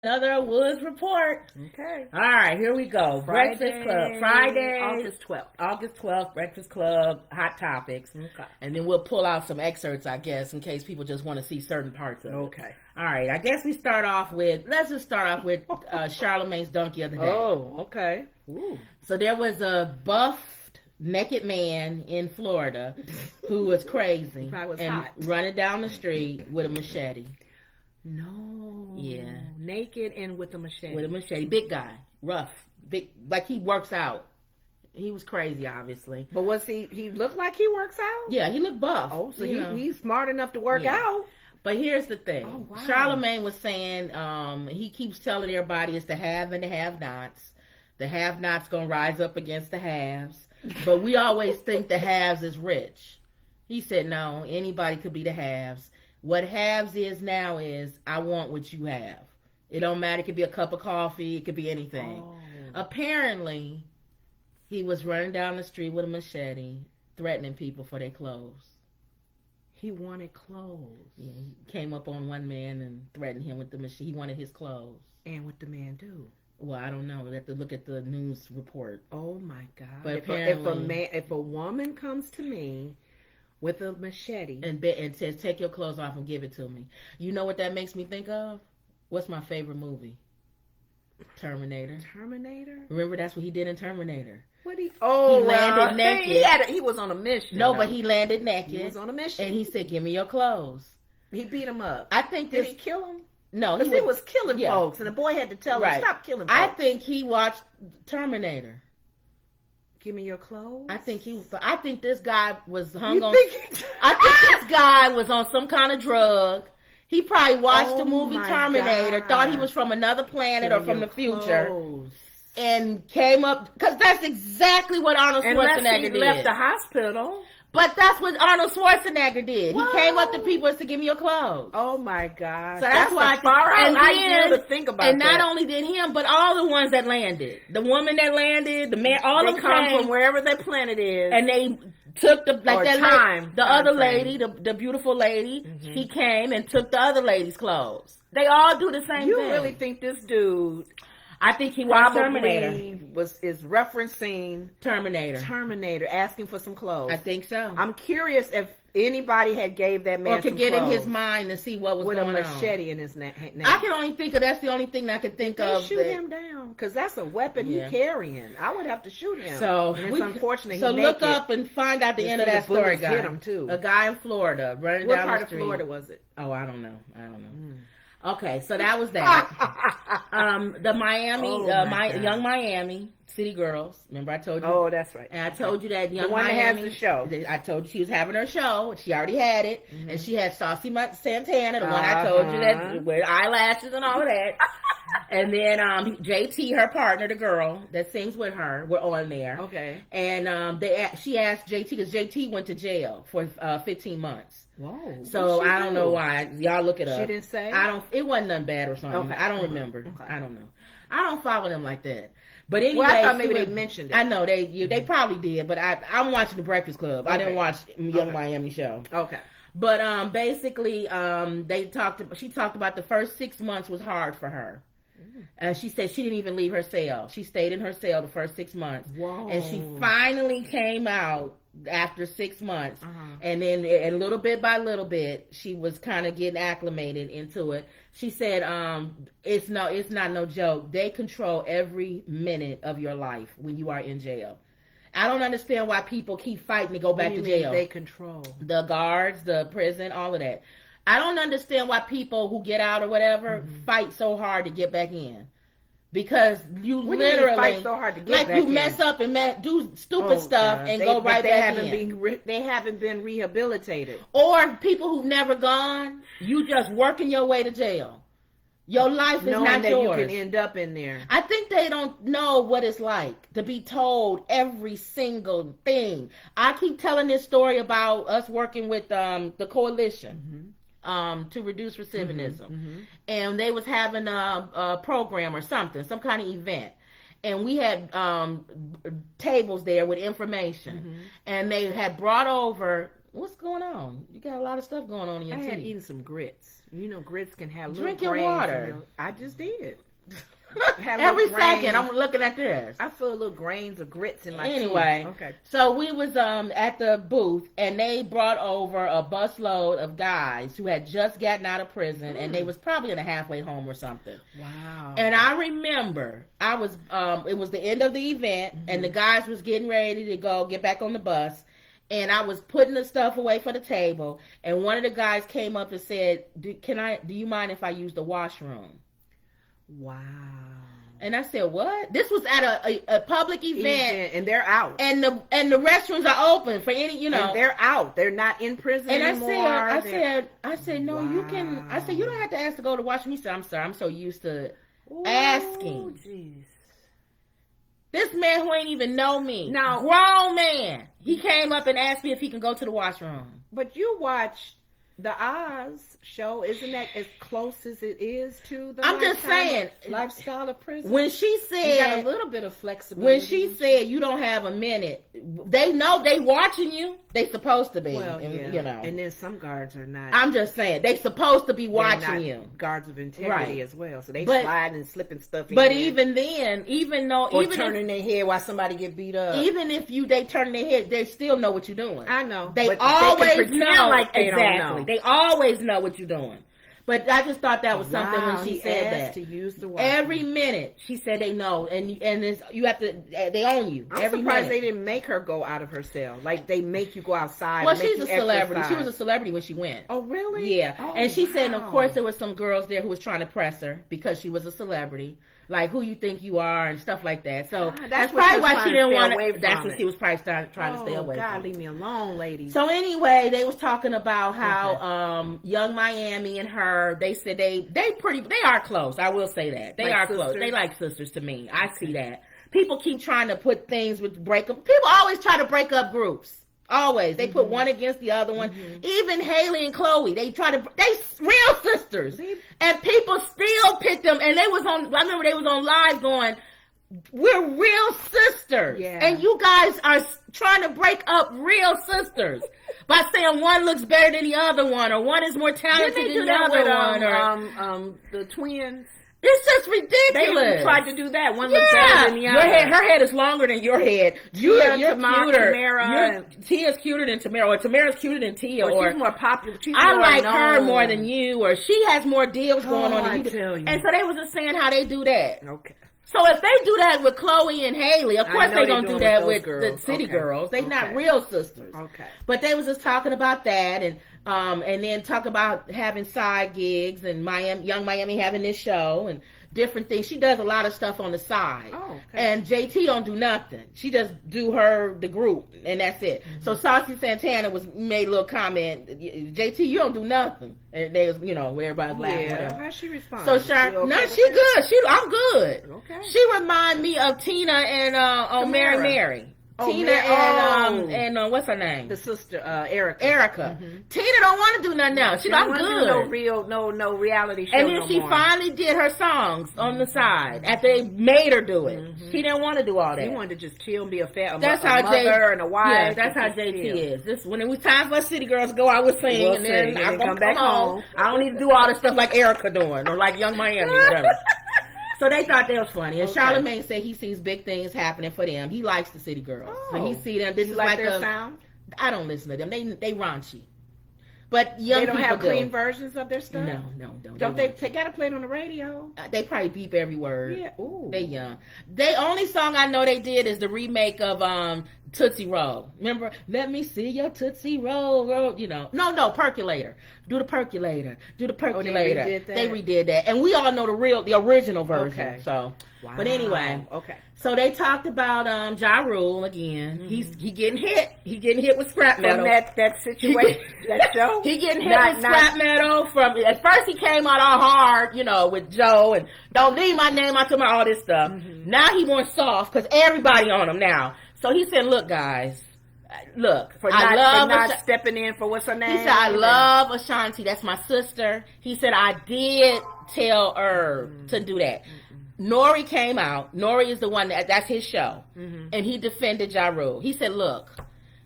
Another Woods report. Okay. All right, here we go. Breakfast Club. Friday, August 12th. August 12th, Breakfast Club, Hot Topics. Okay. And then we'll pull out some excerpts, I guess, in case people just want to see certain parts of it. Okay. All right, I guess let's just start off with Charlamagne's Donkey of the Day. Oh, okay. Ooh. So there was a buffed, naked man in Florida who was crazy was and hot. running down the street with a machete. No. Yeah. Naked and with a machete. With a machete. Big guy. Rough. Big, like he works out. He was crazy, obviously. But was he looked like he works out? Yeah, he looked buff. Oh, so he's smart enough to work out. But here's the thing. Oh, wow. Charlamagne was saying he keeps telling everybody it's the have and the have-nots. The have-nots going to rise up against the haves. But we always think the haves is rich. He said, no, anybody could be the haves. What haves is now is I want what you have. It don't matter. It could be a cup of coffee. It could be anything. Oh. Apparently, he was running down the street with a machete, threatening people for their clothes. He wanted clothes. Yeah, he came up on one man and threatened him with the machete. He wanted his clothes. And what the man do? Well, I don't know. We have to look at the news report. Oh my God! But if a woman comes to me with a machete and says, "Take your clothes off and give it to me," you know what that makes me think of? What's my favorite movie? Terminator. Terminator. Remember, that's what he did in Terminator. He landed naked. He was on a mission. No, but he landed naked. He was on a mission, and he said, "Give me your clothes." He beat him up. I think Did he kill him? No, because he was killing folks, and the boy had to tell him, "Stop killing folks." I think he watched Terminator. Give me your clothes. I think this guy was hung on. I think this guy was on some kind of drug. He probably watched the movie Terminator, thought he was from another planet or from the future, and came up because that's exactly what Arnold Schwarzenegger did. Left the hospital. But that's what Arnold Schwarzenegger did. He came up to people and said, "Give me your clothes." Oh my God! So that's why I didn't think about that. And not only did him, but all the ones that landed, the woman that landed, the man, all of them come from wherever their planet is, and they took the other lady, the beautiful lady. Mm-hmm. She came and took the other lady's clothes. They all do the same thing. You really think this dude? I think he watched Terminator. Is referencing Terminator, asking for some clothes. I think so. I'm curious if anybody had gave that man or could get in his mind to see what was going on. With a machete in his neck. I can only think of that's the only thing I could think of. Shoot him down because that's a weapon he's carrying. I would have to shoot him. So it's unfortunate. So look up and find out the end of that story, guys. Hit him too. A guy in Florida running down the street. What part of Florida was it? Oh, I don't know. Okay, so that was that. The Miami, Young Miami City Girls. Remember I told you? Oh, that's right. And I told you that Young the one Miami. That has the show. I told you she was having her show. She already had it. Mm-hmm. And she had Saucy Santana, the one I told you that with eyelashes and all of that. And then JT, her partner, the girl that sings with her, were on there. Okay. And she asked JT, because JT went to jail for 15 months. Whoa. So I don't know why. Y'all look it up. She didn't say? It wasn't nothing bad or something. Okay. I don't remember. Okay. I don't know. I don't follow them like that. But anyway, I thought maybe they mentioned it. I know they probably did, but I'm watching the Breakfast Club. Okay. I didn't watch Young Miami show. Okay. But basically she talked about the first 6 months was hard for her. And she said she didn't even leave her cell. She stayed in her cell the first 6 months. Whoa. And she finally came out after 6 months. And then and little bit by little bit, she was kind of getting acclimated into it. She said, it's not no joke. They control every minute of your life when you are in jail. I don't understand why people keep fighting to go back to jail. They control the guards, the prison, all of that. I don't understand why people who get out or whatever fight so hard to get back in. Because you literally fight so hard to get back in. Mess up and do stupid stuff and go right back in. They haven't been rehabilitated. Or people who've never gone, you just working your way to jail. Your life is not yours. You can end up in there. I think they don't know what it's like to be told every single thing. I keep telling this story about us working with the coalition. To reduce recidivism. And they was having a program or something, some kind of event. And we had tables there with information. And they had brought over, what's going on? You got a lot of stuff going on in your teeth. I had eaten some grits. You know, grits can have little Drink your grains in water. them. I just did. Every little second, grains. I'm looking at this. I feel little grains of grits in my Anyway, teeth. Okay. so we was at the booth, and they brought over a busload of guys who had just gotten out of prison, and they was probably in a halfway home or something. Wow. And I remember I was it was the end of the event, and the guys was getting ready to go get back on the bus, and I was putting the stuff away for the table, and one of the guys came up and said, do you mind if I use the washroom? Wow. And I said, what? This was at a public event, and they're out. and the restrooms are open for any, And they're out. They're not in prison And anymore. I said, no, you can. I said, you don't have to ask to go to the washroom. He said, I'm sorry, I'm so used to Ooh, asking. Jeez. This man who ain't even know me, Now- grown man, he came up and asked me if he can go to the washroom. But you watch the Oz show, isn't that as close as it is to the I'm just saying, lifestyle of prison? When she you got a said, little bit of flexibility. when she said you don't have a minute, they know they watching you. They supposed to be, well, and, yeah. you know. And then some guards are not. I'm just saying they supposed to be they're watching not you. Guards of integrity Right. as well, so they But- sliding and slipping stuff in. But there. even then, or turning their head while somebody get beat up. even if they turn their head, they still know what you're doing. I know. They but always they can pretend know. like they exactly. don't know. They always know what you're doing. But I just thought that was something Wow, when she he said asked that. to use the washroom. Every minute she said they know, and it's, you have to. They own you. I'm every surprised minute. they didn't make her go out of her cell. Like they make you go outside. Well, and make she's a you celebrity. exercise. She was a celebrity when she went. Oh, really? Yeah, Oh, and she said, and of wow. course, there was some girls there who was trying to press her because she was a celebrity, like who you think you are and stuff like that. So that's what she probably was why trying she to didn't stay want away to. That's from what it. she was probably trying to stay away God, from. leave me alone, lady. So anyway, they was talking about how Young Miami and her, they said they are close. I will say that. They Like are close. sisters? They like sisters to me. I see that. People keep trying to put things with break up. People always try to break up groups. Always. They put one against the other one. Even Haley and Chloe, they real sisters. And people still pick them, and I remember they was on live going, we're real sisters. Yeah. And you guys are trying to break up real sisters by saying one looks better than the other one, or one is more talented Didn't they than do the that other with one. Or, the twins? it's just ridiculous. They tried to do that. One looks better than the Your other. her head is longer than your head. You're cuter. Tamara, Tia's cuter than Tamara, or Tamara's cuter than Tia, or or she's more popular. She's I more like her known. more than you, or she has more deals going on I than you. tell you. And so they was just saying how they do that. Okay. So if they do that with Chloe and Haley, of I course know they they gonna do doing that with with those the girls. city Okay. girls. They Okay. not real sisters. Okay. But they was just talking about that, and then talk about having side gigs, and Young Miami having this show and different things. She does a lot of stuff on the side. Oh, okay. And JT don't do nothing. She just do the group, and that's it. So Saucy Santana made a little comment, JT, you don't do nothing. And they was, where everybody's laughing. Yeah. Whatever. How she respond? So she good. I'm good. Okay. She remind me of Tina and Mary Tamara. Mary. Oh, Tina and what's her name? The sister, Erica. Erica. Tina don't want to do nothing else. She's I'm don't good. wanna do no reality show. And then no she more. finally did her songs on the side after they made her do it. She didn't want to do all that. She wanted to just chill and be a That's a how mother and a wife. Yeah, that's how and JT chill. is. This when it was time for us city girls to go out, we'll sing, We'll and then sing, and I'm then gonna come back home. I don't need to do all the stuff like Erica doing or like Young Miami or whatever. So they thought that was funny. And Okay. Charlamagne said he sees big things happening for them. He likes the city girls. When he see them, this You is like like their a sound? I don't listen to them. They raunchy. But young They don't people have clean do. versions of their stuff? No. Don't they gotta play it on the radio? They probably beep every word. Yeah. Ooh. They young. They only song I know they did is the remake of Tootsie Roll. Remember? Let me see your Tootsie Roll. No, Percolator. Do the Percolator. redid that? They redid that. And we all know the original version. Okay. So Wow. but anyway. Okay. So they talked about Ja Rule again. He getting hit. He getting hit with scrap metal. From that situation, that show? He getting hit with scrap metal from, at first he came out all hard, with Joe and don't leave my name out to my all this stuff. Now he wants soft because everybody on him now. So he said, look guys, for I love stepping in for what's her name? He said, I love Ashanti. That's my sister. He said, I did tell Herb to do that. Nori came out. Nori is the one that's his show. And he defended Ja Rule. He said, look,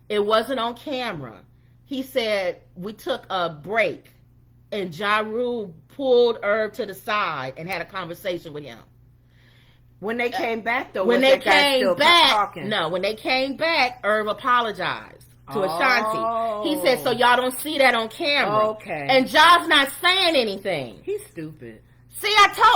it wasn't on camera. He said, we took a break and Ja Rule pulled Herb to the side and had a conversation with him. When they came back, though, When was they that guy came still back, talking? no, when they came back, Herb apologized to Ashanti. Oh. He said, so y'all don't see that on camera. Okay. And Ja's not saying anything. He's stupid. See,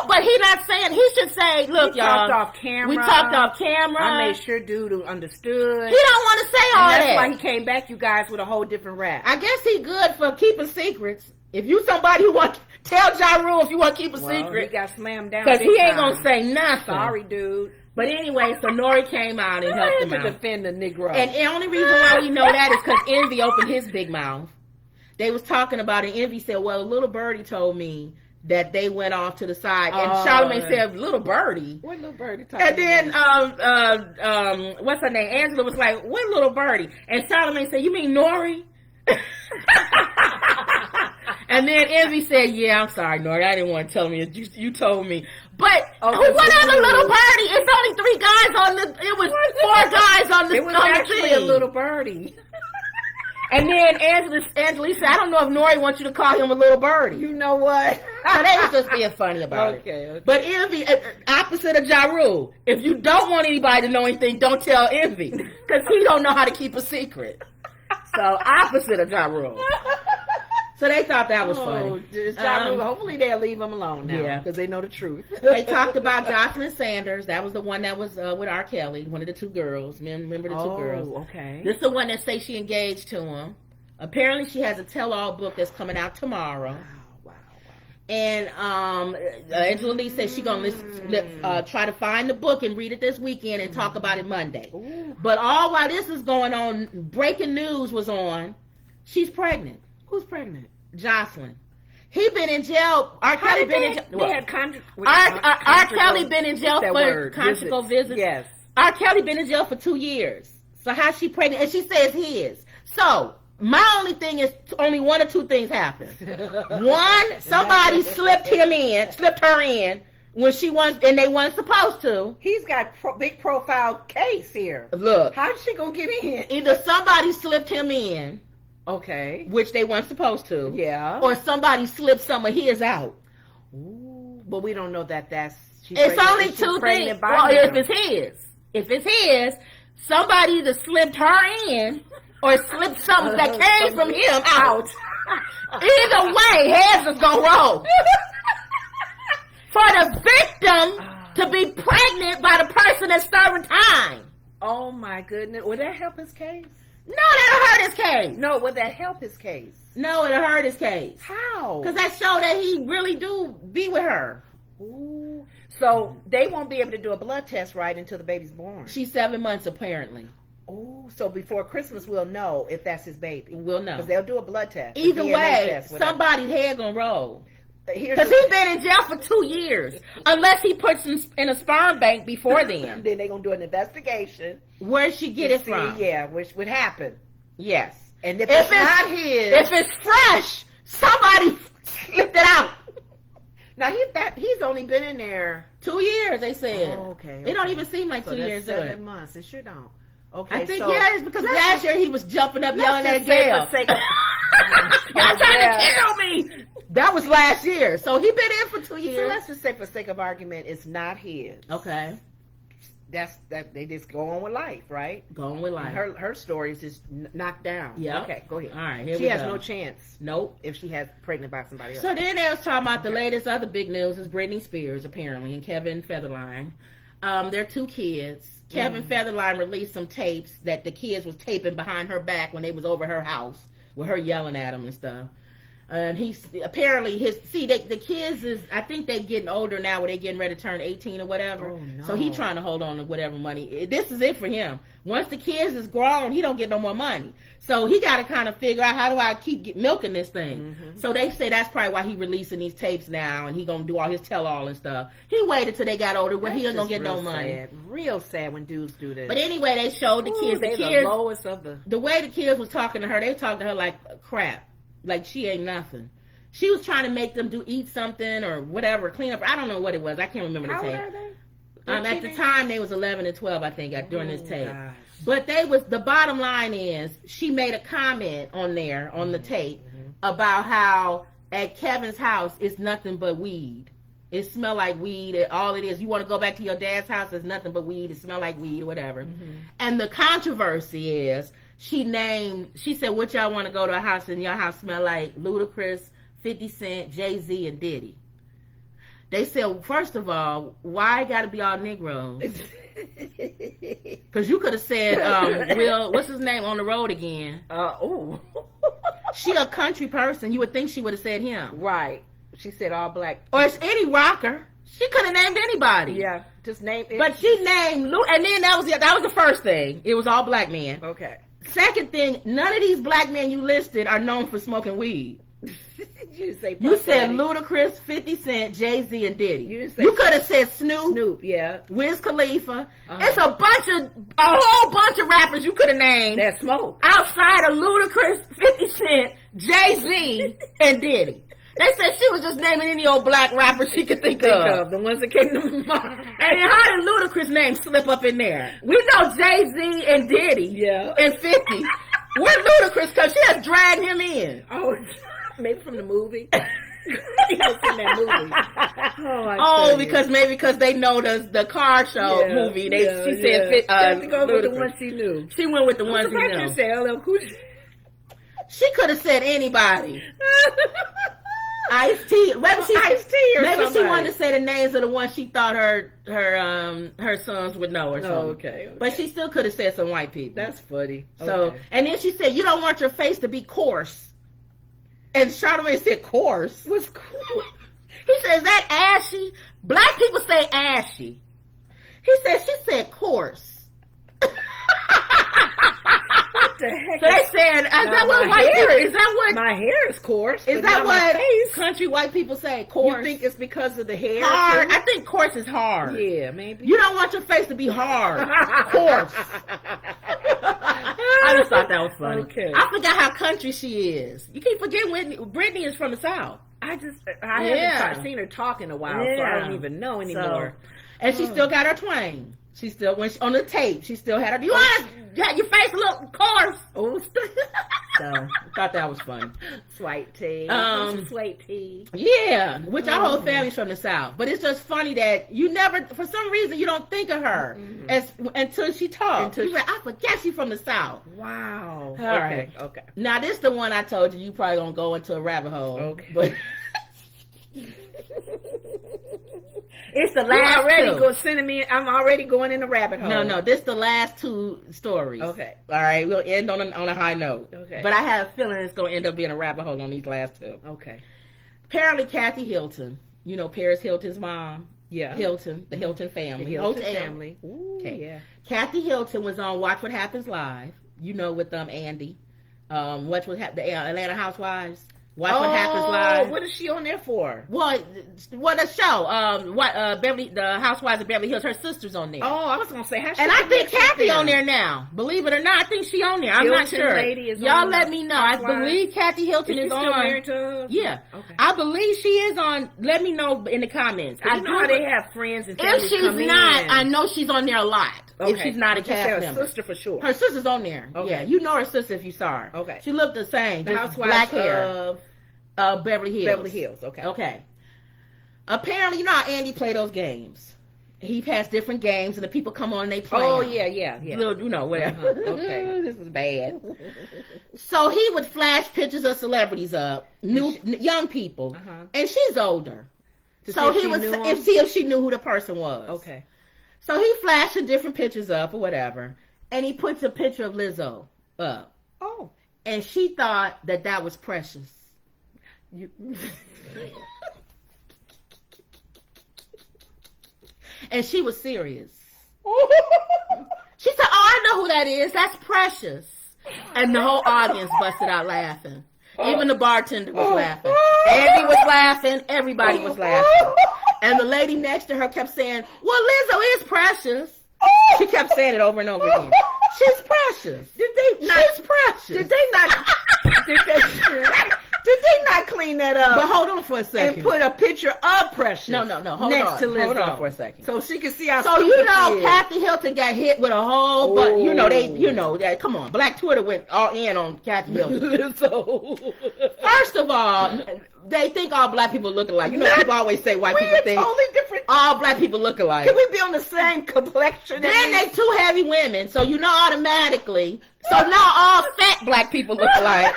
but he not saying, he should say, look, We y'all. talked off camera. We talked off camera. I made sure dude understood. He don't want to say all and that's that. why he came back, you guys, with a whole different rap. I guess he good for keeping secrets. If you somebody who want, tell Ja Rule if you want to keep a He secret. got slammed down. Because big he ain't time. going to say nothing. Sorry, dude. But anyway, so Nori came out and I helped had him to out. defend the Negro. And the only reason why we know that is because Envy opened his big mouth. They was talking about it. Envy said, well, little birdie told me that they went off to the side. And Charlamagne said, little birdie? What little birdie talking And then, about? what's her name? Angela was like, what little birdie? And Charlamagne said, you mean Nori? And then Envy said, yeah, I'm sorry, Nori. I didn't want to tell me. You told me. But what other little birdie? It's only 3 guys on the, it was 4 guys on the, It was on the actually team. a little birdie. And then Angela said, I don't know if Nori wants you to call him a little birdie. You know what? So they was just being funny about it. Okay. But Envy, opposite of Ja Rule, if you don't want anybody to know anything, don't tell Envy. Because he don't know how to keep a secret. So opposite of Ja Rule. So they thought that was funny. Hopefully they'll leave him alone now. Yeah. Because they know the truth. They talked about Jocelyn Sanders. That was the one that was with R. Kelly, one of the 2 girls. Remember the 2 girls? Okay. This is the one that say she engaged to him. Apparently she has a tell-all book that's coming out tomorrow. Wow. And Angela Lee says she's going to try to find the book and read it this weekend and talk about it Monday. Ooh. But all while this is going on, breaking news was on. She's pregnant. Who's pregnant? Jocelyn. He been in jail. R. Kelly been in jail. They had R. Kelly been in jail that for word, conjugal visits. Yes. R. Kelly been in jail for 2 years. So how's she pregnant? And she says his. So my only thing is only 1 or 2 things happened. One, somebody slipped her in when she wasn't, and they weren't supposed to. He's got big profile case here. Look, How's she gonna get in? either somebody slipped him in, Okay. which they weren't supposed to, Yeah. or somebody slipped some of his out. Ooh, but we don't know that that's. It's only 2 things. Well, if it's his, somebody either slipped her in or slipped something that came from him out. Either way, heads is gonna roll. For the victim to be pregnant by the person that's serving time. Oh my goodness! Would that help his case? No, that'll hurt his case. No, would that help his case? No, it'll hurt his case. How? Because that show that he really do be with her. Ooh. So they won't be able to do a blood test right until the baby's born. She's 7 months apparently. Ooh. So before Christmas, we'll know if that's his baby. We'll know. Because they'll do a blood test. Either a DNA way, test, whatever. somebody's head gonna roll. Because Because he's been in jail for 2 years. Unless he puts him in a sperm bank before then. Then they're going to do an investigation. Where'd she get it from? Yeah, which would happen. Yes. And if it's not his. If it's fresh, somebody slipped it out. Now, he's only been in there. 2 years, they said. Oh, okay. It don't even seem like So 2 that's years. 7 months. It sure don't. Okay, I think, so it's because last year he was jumping up yelling at let's just say jail. for sake of- Y'all trying Yeah. to kill me. That was last year. So he been in for 2 So years. let's just say for sake of argument, it's not his. Okay. That's they just go on with life, right? Going with life. Her story is just knocked down. Yeah. Okay, go ahead. All right, here She we has go. no chance Nope. if she has pregnant by somebody else. So then they was talking about the latest other big news is Britney Spears apparently and Kevin Federline. Their 2 kids. Kevin Federline released some tapes that the kids was taping behind her back when they was over her house with her yelling at him and stuff. And he's apparently the kids is, I think they getting older now where they getting ready to turn 18 or whatever. Oh, no. So he trying to hold on to whatever money. This is it for him. Once the kids is grown, he don't get no more money. So he got to kind of figure out, how do I keep milking this thing? Mm-hmm. So they say that's probably why he releasing these tapes now and he gonna do all his tell-all and stuff. He waited till they got older where he ain't gonna get no money. Sad. Real sad when dudes do that. But anyway, they showed the kids. They're The kids, the lowest of the. the way the kids was talking to her, they talked to her like crap, like she ain't nothing. She was trying to make them eat something or whatever, clean up. I don't know what it was. I can't remember the How old tape. are they? At the time, they was 11 and 12, I think, during this tape. Gosh. But the bottom line is, she made a comment on there, on the tape, about how at Kevin's house is nothing but weed. It smell like weed. All it is, you want to go back to your dad's house, it's nothing but weed. It smell like weed or whatever. Mm-hmm. And the controversy is, she said, what y'all want to go to a house and your house smell like Ludacris, 50 Cent, Jay-Z, and Diddy. They said, first of all, why got to be all Negroes? Because you could have said, Will, what's his name, On the Road Again? She a country person. You would think she would have said him. Right. She said all black. Or it's Eddie Rocker. She could have named anybody. Yeah, just name it. But she named and then that was the first thing. It was all black men. Okay. Second thing, none of these black men you listed are known for smoking weed. You said Ludacris, 50 Cent, Jay-Z, and Diddy. You could have said Snoop, yeah, Wiz Khalifa. It's a whole bunch of rappers you could have named that smoke outside of Ludacris, 50 Cent, Jay-Z, and Diddy. They said she was just naming any old black rapper she could think of. The ones that came to mind. And then how did Ludacris' name slip up in there? We know Jay-Z and Diddy and 50. Where's Ludacris? Because she has dragged him in. Oh, maybe from the movie. He was in that movie. Because they know the car show movie. She said to go with the one she knew. She went with the one she knew. She could have said anybody. Ice-T. Maybe she wanted to say the names of the ones she thought her sons would know or something. Okay. But she still could have said some white people. That's funny. So, and then she said, you don't want your face to be coarse. And Charlamagne said, coarse? What's cool? He said, is that ashy? Black people say ashy. She said coarse. The heck so they said, is that what white people, is that what my hair is coarse? Is that what country white people say? Coarse. You think it's because of the hair? Hard. I think coarse is hard. Yeah, maybe. You don't want your face to be hard. Coarse. I just thought that was funny. Okay. I forgot how country she is. You keep forgetting Brittany is from the South. I haven't seen her talk in a while, so I don't even know anymore. And she still got her twang. She still, on the tape, she still had her, you want to, your face a little coarse. So, I thought that was funny. Sweet tea. Sweet tea. Yeah, which our whole family's from the South. But it's just funny that you never, for some reason, you don't think of her until she talks. You're like, I forget she's from the South. Wow. All right. Okay. Now, this is the one I told you probably going to go into a rabbit hole. Okay. But it's the last I'm already going in the rabbit hole. No, this is the last two stories. Okay. All right, we'll end on a high note. Okay. But I have a feeling it's going to end up being a rabbit hole on these last two. Okay. Apparently, Kathy Hilton, Paris Hilton's mom. Yeah. Hilton, the Hilton family. The Hilton family. Ooh, okay. Yeah. Kathy Hilton was on Watch What Happens Live, with Andy. Watch What Happens, the Atlanta Housewives. What Happens Live. What is she on there for? What a show. The Housewives of Beverly Hills. Her sister's on there. Oh, I was gonna say, and I think Kathy on there now. Believe it or not, I think she on there. I'm not sure. Y'all let me know. I believe Kathy Hilton is on. Still married to her? Yeah. Okay. I believe she is on. Let me know in the comments. I know how they have friends and if she's not, I know she's on there a lot. Okay. If she's not a cast member. Her sister for sure. Her sister's on there. Okay. Yeah, you know her sister if you saw her. Okay. She looked the same. The Housewives black hair. Beverly Hills. Beverly Hills, okay. Okay. Apparently, how Andy play those games. He has different games, and the people come on and they play. Oh, them. yeah. Little, whatever. Okay. This is bad. So he would flash pictures of celebrities up, young people, and she's older. So he would see if she knew who the person was. Okay. So he flashed the different pictures up or whatever, and he puts a picture of Lizzo up. Oh. And she thought that was Precious. And she was serious. She said, I know who that is. That's Precious. And the whole audience busted out laughing. Even the bartender was laughing. Andy was laughing. Everybody was laughing. And the lady next to her kept saying, well, Lizzo is Precious. She kept saying it over and over again. She's Precious. She's Precious. Did they not? Did they not clean that up? But hold on for a second. And put a picture of Precious. No. Hold next on. to Lizzo. Hold on for a second. So she can see how. So stupid you know, she is. Kathy Hilton got hit with a whole, but come on, Black Twitter went all in on Kathy Hilton. So First of all, they think all black people look alike. You know, people always say white people we're think totally different. all black people look alike. Can we be on the same complexion? Then they two heavy women, so you know automatically. So now all fat black people look alike.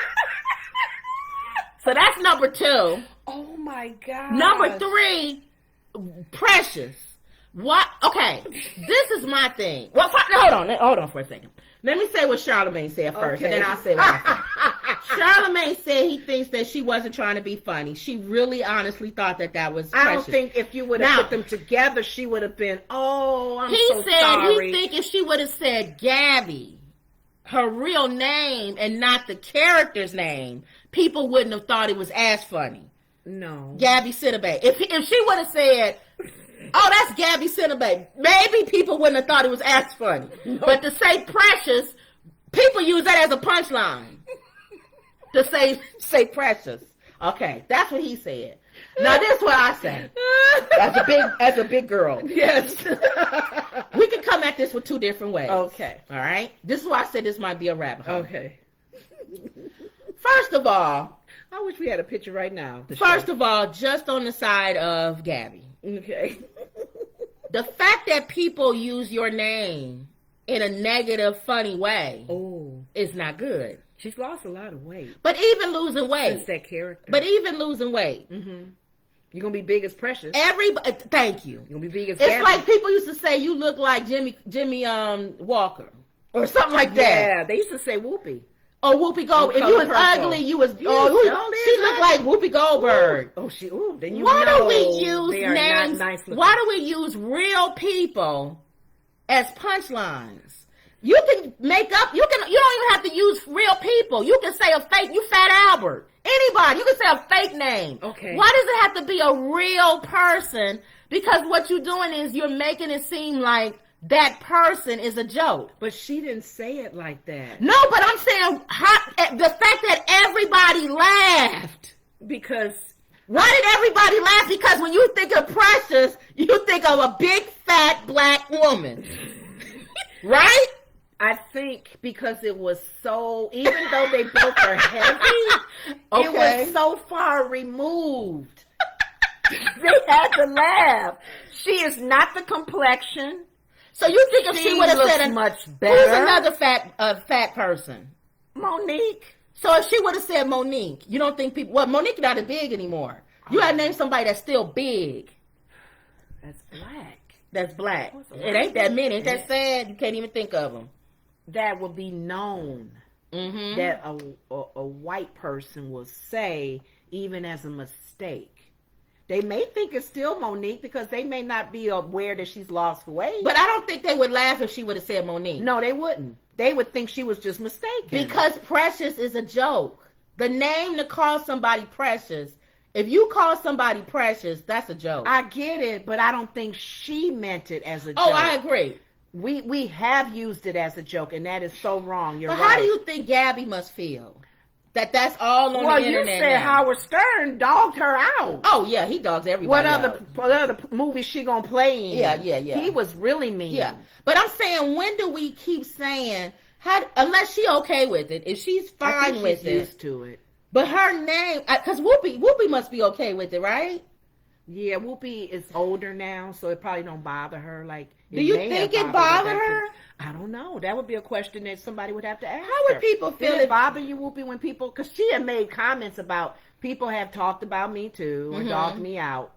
So that's number 2. Oh my God. Number 3, Precious. What? Okay, this is my thing. Well, hold on for a second. Let me say what Charlamagne said first, and then I'll say what I said. Charlamagne said he thinks that she wasn't trying to be funny. She really honestly thought that was Precious. I don't think if you would have put them together, she would have been, I'm he so said sorry. he think if she would have said Gabby, her real name, and not the character's name, people wouldn't have thought it was as funny. No. Gabby Sidibe. If she would have said, oh, that's Gabby Sidibe, maybe people wouldn't have thought it was as funny. No. But to say Precious, people use that as a punchline. To say Precious. Okay, that's what he said. Now this is what I say. As a big girl. Yes. We can come at this with 2 different ways. Okay. All right? This is why I said this might be a rabbit hole. Okay. First of all, I wish we had a picture right now. First of all, just on the side of Gabby. Okay. The fact that people use your name in a negative, funny way is not good. She's lost a lot of weight. But even losing weight. Since that character. Mm-hmm. You're going to be big as Precious. Thank you. You're going to be big as It's Gabby. like people used to say you look like Jimmy Walker. Or something like that. Yeah, they used to say Whoopi. Oh, Whoopi Goldberg. If you was ugly, you was. She looked like Whoopi Goldberg. Then you Why know do we use they are names? not nice looking. Why do we use real people as punchlines? You can make up. You don't even have to use real people. You can say a fake. You Fat Albert. Anybody. You can say a fake name. Okay. Why does it have to be a real person? Because what you're doing is you're making it seem like that person is a joke. But she didn't say it like that. No, but I'm saying the fact that everybody laughed. Because why did everybody laugh? Because when you think of Precious, you think of a big fat black woman. Right? I think because it was so, even though they both are heavy, it was so far removed. They had to laugh. She is not the complexion. So you think if she would have said much better? Who's another fat person? Monique. So if she would have said Monique, you don't think people? Well, Monique not as big anymore. You had to name somebody that's still big. That's black. That's black. It ain't that many. Ain't that sad? You can't even think of them. That will be known. Mm-hmm. That a white person will say, even as a mistake. They may think it's still Monique because they may not be aware that she's lost weight. But I don't think they would laugh if she would have said Monique. No, they wouldn't. They would think she was just mistaken. Because Precious is a joke. The name to call somebody Precious, if you call somebody Precious, that's a joke. I get it, but I don't think she meant it as a joke. Oh, I agree. We have used it as a joke, and that is so wrong. You're right. But how do you think Gabby must feel? That's all on the internet. Well, you said now. Howard Stern dogged her out. Oh yeah, he dogs everybody out. What other movies she gonna play in? Yeah. He was really mean. Yeah, but I'm saying, when do we keep saying unless she okay with it? If she's fine with it, used to it. But her name, because Whoopi must be okay with it, right? Yeah, Whoopi is older now, so it probably don't bother her. Like, do you think it bothered her? I don't know. That would be a question that somebody would have to ask. How would people feel? Did it bother you, Whoopi, when people? Because she had made comments about people have talked about me too or dogged me out.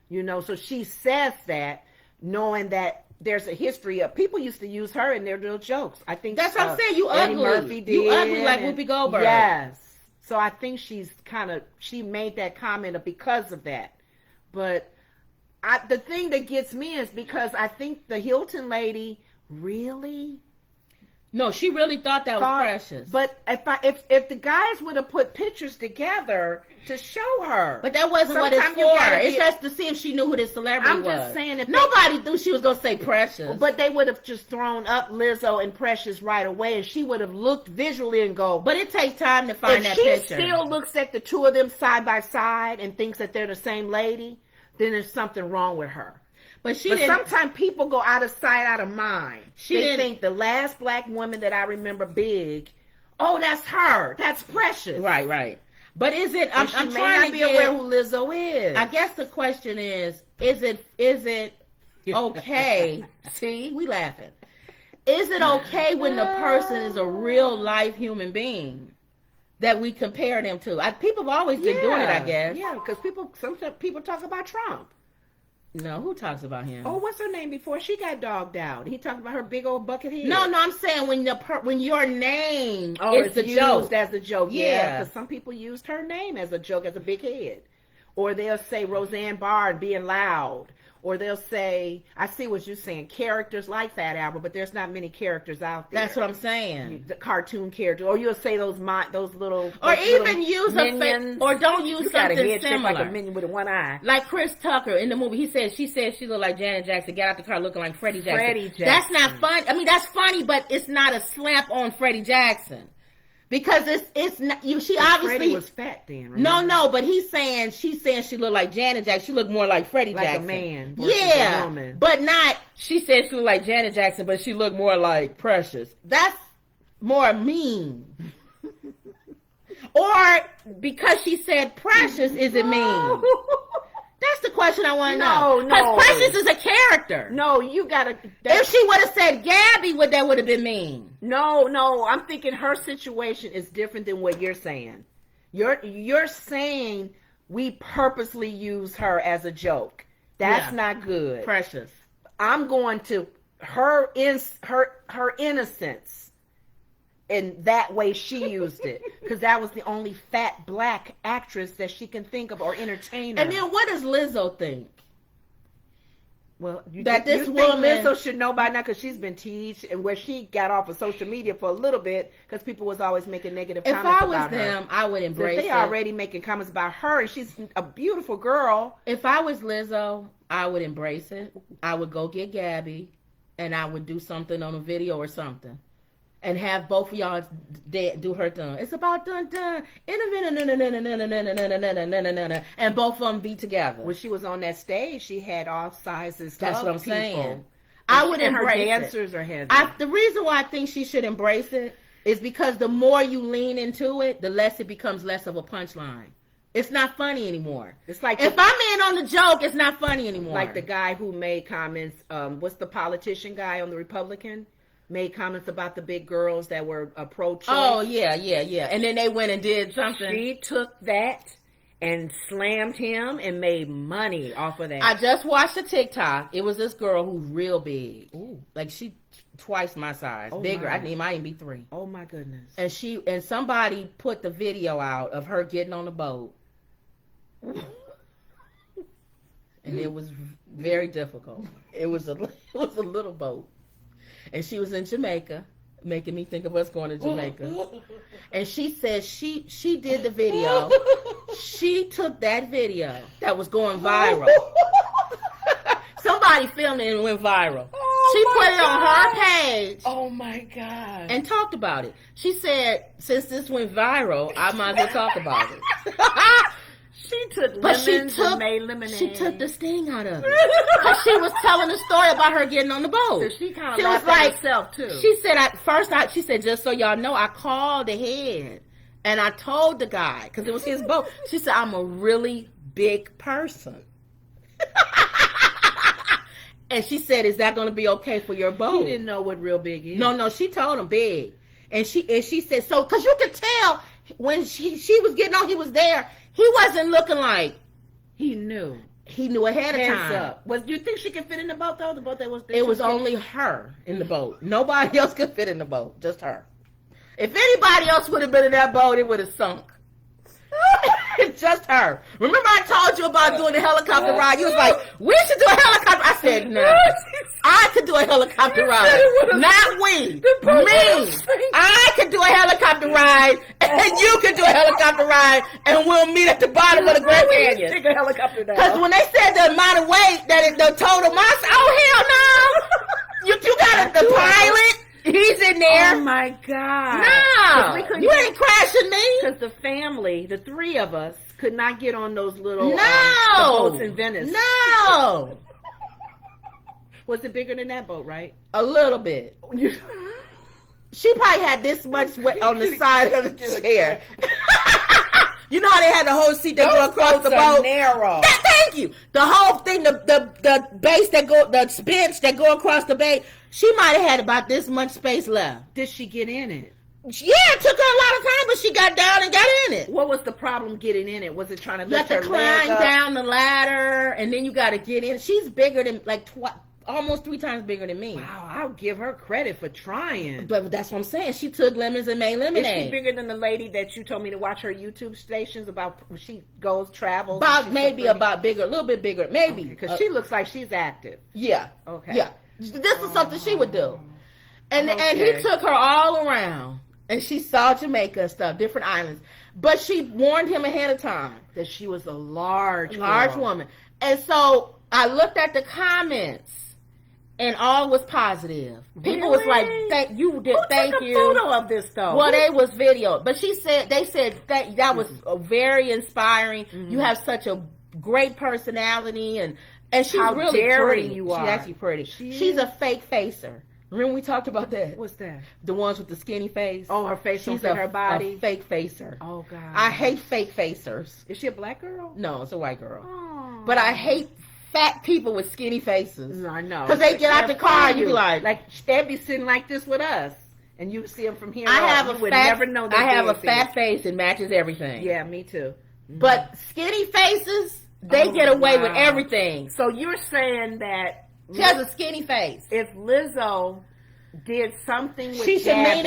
You know, so she says that knowing that there's a history of people used to use her in their little jokes. I think that's what I'm saying. You Eddie ugly. Murphy did, you ugly like Whoopi Goldberg. Yes. So I think she made that comment because of that. But the thing that gets me is because I think the Hilton lady really. No, she really thought that was Precious. But if the guys would have put pictures together to show her. But that wasn't what it's for. It's just to see if she knew who this celebrity was. I'm just saying, if nobody knew she was going to say Precious. But they would have just thrown up Lizzo and Precious right away, and she would have looked visually and go. But it takes time to find that picture. If she still looks at the two of them side by side and thinks that they're the same lady, then there's something wrong with her. But sometimes people go out of sight, out of mind. They think the last black woman that I remember big, oh, that's her. That's Precious. Right. But is it? I'm trying to be aware who Lizzo is. I guess the question is it okay? See, we laughing. Is it okay when the person is a real life human being that we compare them to? People have always been doing it, I guess. Yeah, because sometimes people talk about Trump. No, who talks about him? Oh, what's her name before she got dogged out? He talked about her big old bucket head. No, I'm saying when your name is the joke. As a joke. Yeah, because some people used her name as a joke, as a big head. Or they'll say Roseanne Barr being loud. Or they'll say, I see what you're saying, characters like that, Albert, but there's not many characters out there. That's what I'm saying. The cartoon character. Or you'll say those little... Or even use minions. Or don't use something similar. Like a minion with one eye. Like Chris Tucker in the movie. She said she looked like Janet Jackson. Get out the car looking like Freddie Jackson. That's not funny. I mean, that's funny, but it's not a slap on Freddie Jackson. Because it's not you. She obviously Freddie was fat then. Remember? No, but she's saying she looked like Janet Jackson. She looked more like Freddie Jackson. Like a man. Yeah, a woman. But not. She said she looked like Janet Jackson, but she looked more like Precious. That's more mean. Or because she said Precious, is it mean? That's the question I want to know. No. Because Precious is a character. No, you gotta... If she would have said Gabby, that would have been mean. No. I'm thinking her situation is different than what you're saying. You're saying we purposely use her as a joke. That's not good. Precious. I'm going to her innocence. And that way she used it. Because that was the only fat black actress that she can think of or entertainer. And then what does Lizzo think? Well, this woman... Lizzo should know by now because she's been teased and where she got off of social media for a little bit because people was always making negative comments about her. If I was them, I would embrace it. They already making comments about her and she's a beautiful girl. If I was Lizzo, I would embrace it. I would go get Gabby and I would do something on a video or something. And have both of y'all do her thing. It's about dun. And both of them be together. When she was on that stage, she had all sizes. That's what I'm saying. I would embrace it. Her dancers are heavy. The reason why I think she should embrace it is because the more you lean into it, the less it becomes less of a punchline. It's not funny anymore. It's like if I'm in on the joke, it's not funny anymore. Like the guy who made comments. What's the politician guy on the Republican? Made comments about the big girls that were pro-choice. Oh, yeah. And then they went and did something. She took that and slammed him and made money off of that. I just watched a TikTok. It was this girl who's real big. Ooh. Like she twice my size. Bigger. I might even be 3. Oh, my goodness. And somebody put the video out of her getting on the boat. And it was very difficult. It was a little boat. And she was in Jamaica, making me think of us going to Jamaica. And she said she did the video. She took that video that was going viral. Somebody filmed it and went viral. She put it on her page. Oh, my God. And talked about it. She said, since this went viral, I might as well talk about it. She took lemons and made lemonade. She took the sting out of it. Because she was telling a story about her getting on the boat. So she kind of laughed at herself, too. She said, she said, just so y'all know, I called ahead. And I told the guy, because it was his boat. She said, I'm a really big person. And she said, is that going to be okay for your boat? He didn't know what real big is. No, she told him big. And she said, so, because you could tell when she was getting on, he was there. He wasn't looking like he knew. He knew ahead of Hands time. Up. Do you think she could fit in the boat though? The boat that was there. It was only her in the boat. Nobody else could fit in the boat. Just her. If anybody else would have been in that boat, it would have sunk. It's just her. Remember I told you about doing the helicopter ride? You was like, we should do a helicopter. I said, no. I could do a helicopter ride. Not we. Me. I could do a helicopter ride, and you could do a helicopter ride, and we'll meet at the bottom of the Grand Canyon. Take a helicopter down. Because when they said the amount of weight that the total mass, oh, hell no. You got the pilot. He's in there. Oh my God. No. You ain't crashing me. Because the family, the three of us, could not get on those little the boats in Venice. No. Was it bigger than that boat, right? A little bit. She probably had this much weight on the side of the chair. You know how they had the whole seat that go across the boat? Narrow. Thank you. The whole thing, the base that go, the bench that go across the bay. She might have had about this much space left. Did she get in it? Yeah, it took her a lot of time, but she got down and got in it. What was the problem getting in it? Was it trying to You lift have her to leg climb up? down the ladder, and then you got to get in. She's bigger than, like, almost 3 times bigger than me. Wow, I'll give her credit for trying. But that's what I'm saying. She took lemons and made lemonade. Is she bigger than the lady that you told me to watch her YouTube stations about when she goes, travels? About maybe about bigger, a little bit bigger, maybe. Because she looks like she's active. Yeah. Okay. Yeah. This is something she would do. And Okay. and he took her all around, and she saw Jamaica and stuff, different islands. But she warned him ahead of time. That she was a large Woman. And so I looked at the comments, and all was positive. People was like, "Thank you, Who thank took a you." photo of this though? Well, they was video, but they said that was very inspiring. Mm-hmm. You have such a great personality, and she's How really daring pretty. you are. She's actually pretty. She's a fake facer. Remember we talked about that? What's that? The ones with the skinny face. Oh, her face She's don't fit her body. a fake facer. Oh God. I hate fake facers. Is she a black girl? No, it's a white girl. Oh. But I hate fat people with skinny faces. I know. Because they get out the car and you be like, they'd be sitting like this with us, and you see them from here. I have you a would fat. never know I have a they're fat face and matches everything. Yeah, me too. But skinny faces, they get away with everything. So you're saying that She has a skinny face. if Lizzo did something with She should Gabby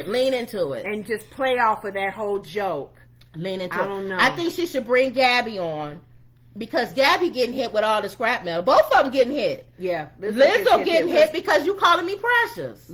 lean into it. and just play off of that whole joke. Lean into I don't know. I think she should bring Gabby on because Gabby getting hit with all the scrap metal. Both of them getting hit. Yeah, Lizzo getting hit because you calling me precious.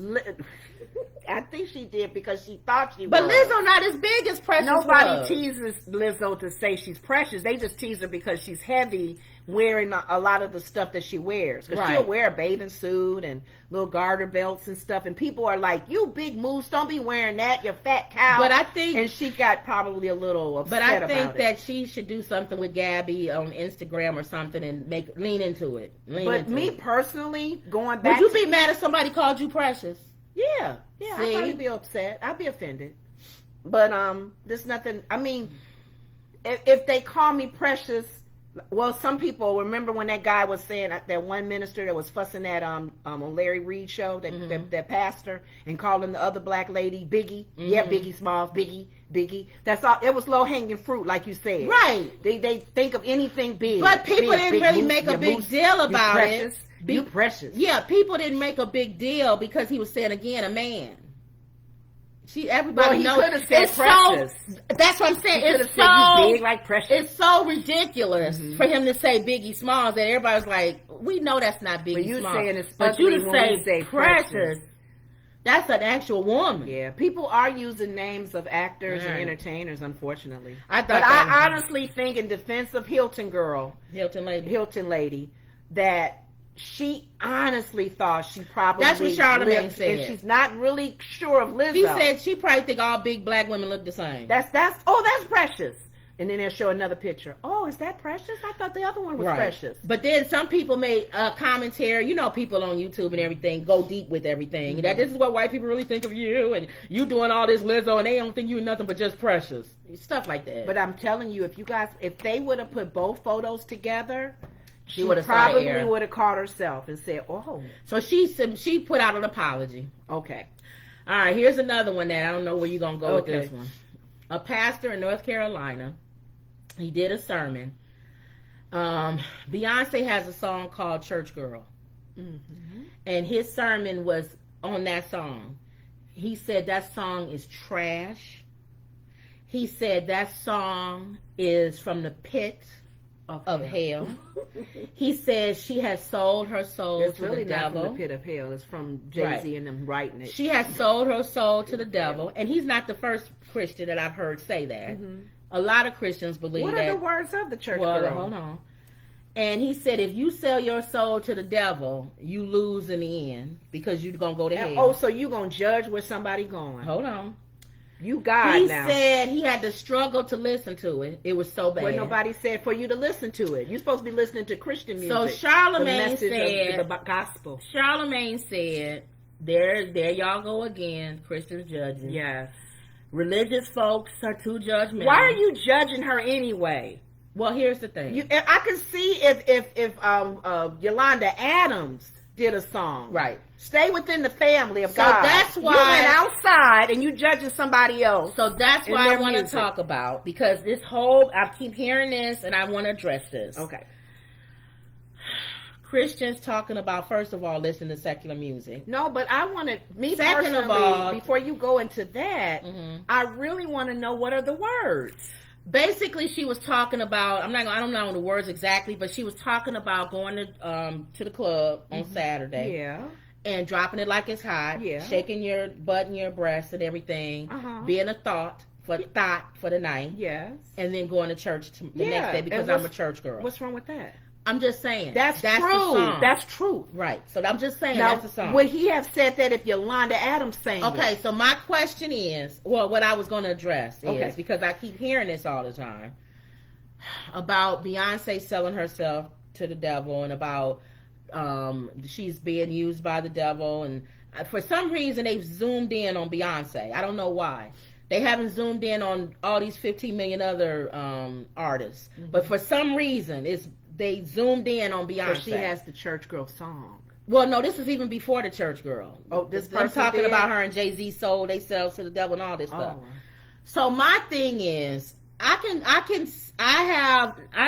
I think she did because she thought she But was. Lizzo not as big as Precious Nobody was. teases Lizzo to say she's precious. They just tease her because she's heavy, wearing a lot of the stuff that she wears. Because Right. she'll wear a bathing suit and little garter belts and stuff. And people are like, you big moose, don't be wearing that, you fat cow. But I think, And she got probably a little upset but I about think it. that she should do something with Gabby on Instagram or something and lean into it. But me personally, going would back you be mad if somebody called you precious? Yeah, See? I'd probably be upset. I'd be offended. But there's nothing. I mean, if they call me precious, well, some people remember when that guy was saying that one minister that was fussing at on Larry Reed show, that pastor, and calling the other black lady Biggie. Yeah, Biggie Smalls, Biggie. That's all. It was low hanging fruit, like you said. Right. They think of anything big. But people didn't big really moose, make a you big moose, deal you about precious, it. You precious. Yeah, people didn't make a big deal because he was saying again a man. Everybody Well, he knows. could have said It's precious. That's what I'm saying. He could It's have said you so big like precious. it's so ridiculous for him to say Biggie Smalls that everybody's like, we know that's not Biggie But you Smalls. saying it's but you ugly to when we say precious, precious. that's an actual woman. Yeah, people are using names of actors and Right. entertainers, unfortunately. I thought But that I was- honestly think, in defense of Hilton Hilton lady. that she honestly thought she probably That's what Charlamagne lived, said. and she's not really sure of Lizzo. She said she probably think all big black women look the same. that's precious. And then they'll show another picture. Oh, is that precious? I thought the other one was precious. But then some people made a commentary. You know, people on YouTube and everything go deep with everything. Mm-hmm. That this is what white people really think of you, and you doing all this Lizzo, and they don't think you nothing but just precious. Stuff like that. But I'm telling you, if they would have put both photos together, she would have started probably air. would have caught herself and said, "Oh, So she put out an apology. okay." All right, here's another one that I don't know where you're gonna go Okay. with this one. A pastor in North Carolina, he did a sermon. Beyonce has a song called Church Girl. Mm-hmm. And his sermon was on that song. He said that song is trash. He said that song is from the pit of hell. He says she has sold her soul It's to really the not devil. from the pit of hell. It's from Jay-Z and them writing it. She has sold her soul to the devil, and he's not the first Christian that I've heard say that. A lot of Christians believe that. What are the words of the church Well, girl? hold on. And he said, if you sell your soul to the devil, you lose in the end because you're going to go to hell. Oh, so you going to judge where somebody going. Hold on. You God He now. said he had to struggle to listen to it. It was so bad. Well, nobody said for you to listen to it. You're supposed to be listening to Christian music. So Charlemagne said, the gospel. Charlemagne said, there y'all go again, Christians judging. Yes. Religious folks are too judgmental. Why are you judging her anyway? Well, here's the thing. I can see if Yolanda Adams did a song. Right. Stay within the family of So God. that's why- you went outside and you judging somebody else. So that's in why I their want to music. talk about, because this whole, I keep hearing this and I want to address this. Okay. Christians talking about, first of all, listening to secular music. No, but I want to, Second of personally, all- before you go into that, Mhm. I really want to know what are the words. Basically, she was talking about, I don't know the words exactly, but she was talking about going to the club on Saturday. Yeah. And dropping it like it's hot, Yeah. shaking your butt and your breast and everything, Uh-huh. being a thought for the night, Yes. and then going to church the Yeah, next day because and I'm a what's- church girl. What's wrong with that? I'm just saying. That's the true. song. That's true. right. So I'm just saying Now, that's the song. would he have said that if Yolanda Adams sang Okay, it? so my question is, well, what I was going to address is, Okay. because I keep hearing this all the time, about Beyonce selling herself to the devil and about she's being used by the devil, and for some reason they've zoomed in on Beyonce. I don't know why. They haven't zoomed in on all these 15 million other artists, but for some reason they zoomed in on Beyonce. So she has the church girl song. Well, no, this is even before the church girl. Oh, this I'm person talking did? about her and Jay-Z sold they sell to the devil and all this stuff. Oh. So my thing is, I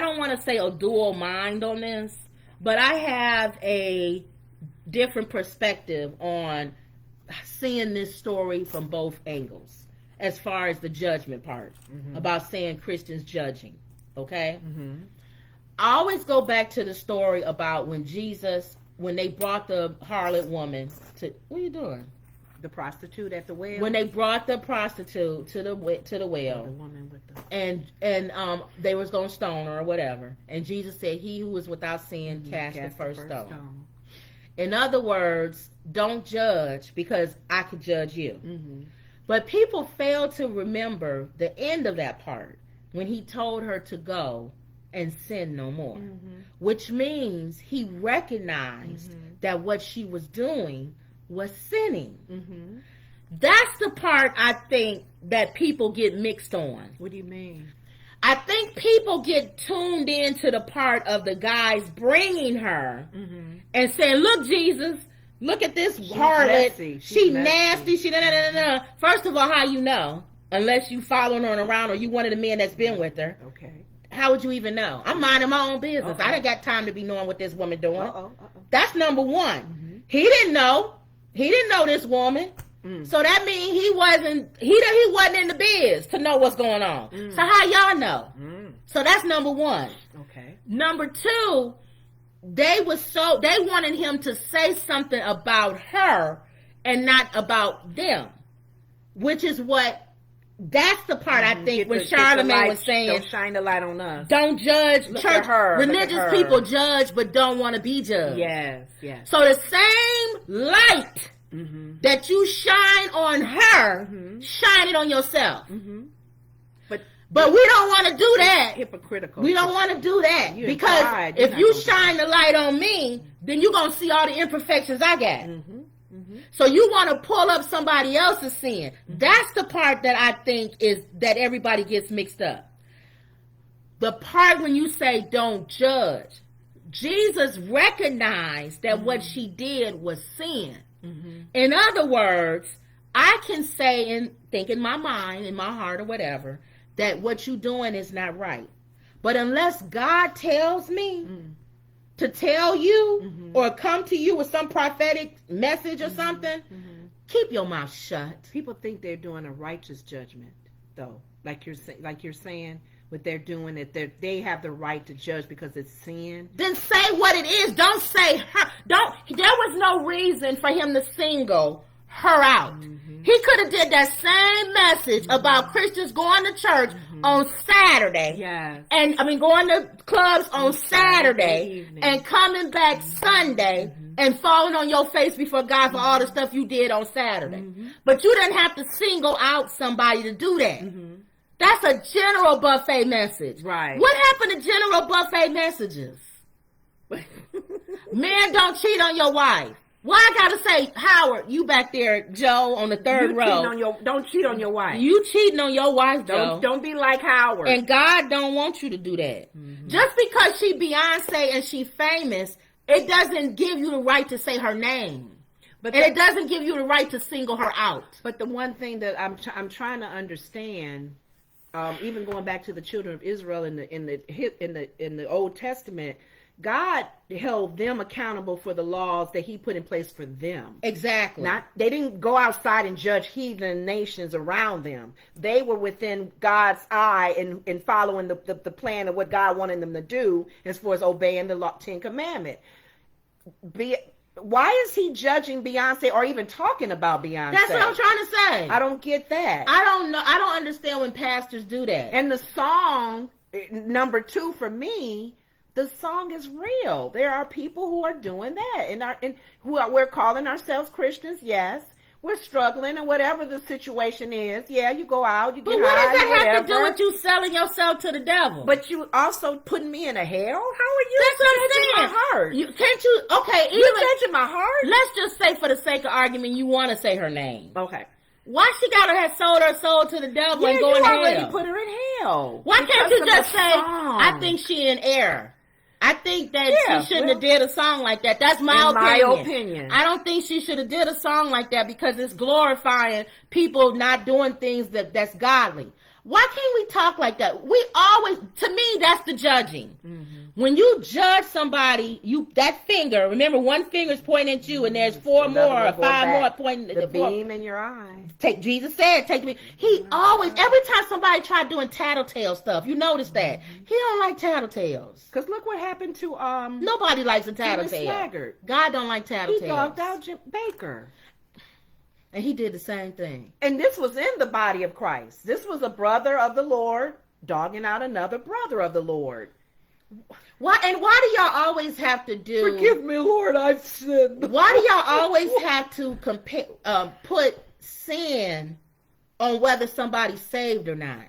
don't want to say a dual mind on this, but I have a different perspective on seeing this story from both angles, as far as the judgment part, about saying Christians judging, okay? Mm-hmm. I always go back to the story about when they brought the harlot woman to, what are you doing? The prostitute at the well. When they brought the prostitute to the well, the woman with the and they was gonna stone her or whatever, and Jesus said, "He who is without sin cast the first stone." In other words, don't judge because I could judge you. Mm-hmm. But people fail to remember the end of that part when he told her to go and sin no more, which means he recognized that what she was doing was sinning. Mm-hmm. That's the part I think that people get mixed on. What do you mean? I think people get tuned into the part of the guys bringing her and saying, "Look, Jesus, look at this harlot. messy. She She's nasty. She da. First of all, how you know? Unless you following her around or you one of the men that's been with her. Okay. How would you even know? I'm minding my own business. Okay. I didn't got time to be knowing what this woman doing. Uh-oh. That's number one. He didn't know. He didn't know this woman. So that means he wasn't in the biz to know what's going on. So how y'all know? So that's number one. Okay. Number two, they wanted him to say something about her and not about them. Which is that's the part I think when Charlemagne was saying, "Don't shine the light on us." don't judge. Look Church at her, look at religious her. people judge but don't want to be judged. Yes. Yes. So the same light that you shine on her, shine it on yourself. But we don't want to do that. Hypocritical. We don't want to do that You because implied you're if not you gonna do shine the light on me, then you're going to see all the imperfections I got. So you want to pull up somebody else's sin. That's the part that I think is that everybody gets mixed up. The part when you say don't judge. Jesus recognized that what she did was sin. In other words, I can say and think in my mind, in my heart or whatever, that what you're doing is not right. But unless God tells me to tell you or come to you with some prophetic message or something, keep your mouth shut. People think they're doing a righteous judgment, though. like you're saying, what they're doing, that they have the right to judge because it's sin. Then say what it is. Don't say her. Don't. There was no reason for him to single her out. Mm-hmm. He could have did that same message about Christians going to church on Saturday. Yes. And going to clubs on Saturday and coming back Sunday and falling on your face before God for all the stuff you did on Saturday. But you didn't have to single out somebody to do that. That's a general buffet message. Right. What happened to general buffet messages? Men don't cheat on your wife. Why I gotta say, Howard, you back there, Joe, on the third row. Don't cheat on your wife. You cheating on your wife, Joe. Don't be like Howard. And God don't want you to do that. Just because she Beyonce and she famous, it doesn't give you the right to say her name. And it doesn't give you the right to single her out. But the one thing that I'm trying to understand, even going back to the children of Israel in the Old Testament, God held them accountable for the laws that he put in place for them. Exactly. They didn't go outside and judge heathen nations around them. They were within God's eye and following the plan of what God wanted them to do as far as obeying the Ten Commandments. Why is he judging Beyonce or even talking about Beyonce? That's what I'm trying to say. I don't get that. I don't know. I don't understand when pastors do that. And the song, number 2 for me, the song is real. There are people who are doing that, we're calling ourselves Christians. Yes, we're struggling, and whatever the situation is, yeah, you go out, you get high. But what does that have to do with you selling yourself to the devil? But you also putting me in a hell. How are you? That's what I'm saying. My heart. Can't you? Okay, you touching my heart. Let's just say, for the sake of argument, you want to say her name. Okay. She gotta have sold her soul to the devil and go in hell? You already put her in hell. Why can't you just say, I think she in error? I think that she shouldn't have did a song like that. That's my opinion. I don't think she should have did a song like that because it's glorifying people not doing things that's godly. Why can't we talk like that? We always, to me, that's the judging. When you judge somebody, that finger, remember, one finger's pointing at you and there's 4 more or 5 more pointing. The beam in your eye. Jesus said, take the beam. He always, every time somebody tried doing tattletale stuff, you notice that. He don't like tattletales. Because look what happened to, nobody likes a tattletale. God don't like tattletales. He dogged out Jim Baker. And he did the same thing. And this was in the body of Christ. This was a brother of the Lord dogging out another brother of the Lord. Why do y'all always have to do? Forgive me, Lord, I've sinned. Why do y'all always have to put sin on whether somebody's saved or not?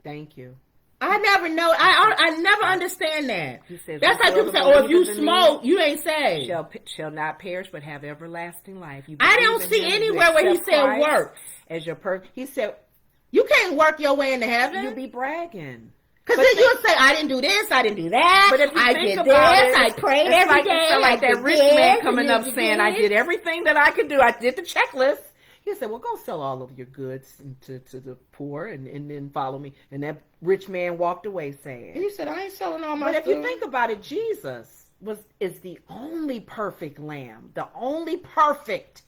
Thank you. I never know. I never understand that. Says, that's like people say, "Oh, if you smoke, you ain't saved." Shall not perish, but have everlasting life. I don't see anywhere where he said work as your He said you can't work your way into heaven. You be bragging. Because then you'll say, I didn't do this, I didn't do that, but if you I think did about this, it, I prayed every day. It's like that rich man coming up saying, I did everything that I could do. I did the checklist. He said, well, go sell all of your goods to the poor and then follow me. And that rich man walked away saying. He said, I ain't selling all my food. But if you think about it, Jesus is the only perfect lamb, the only perfect.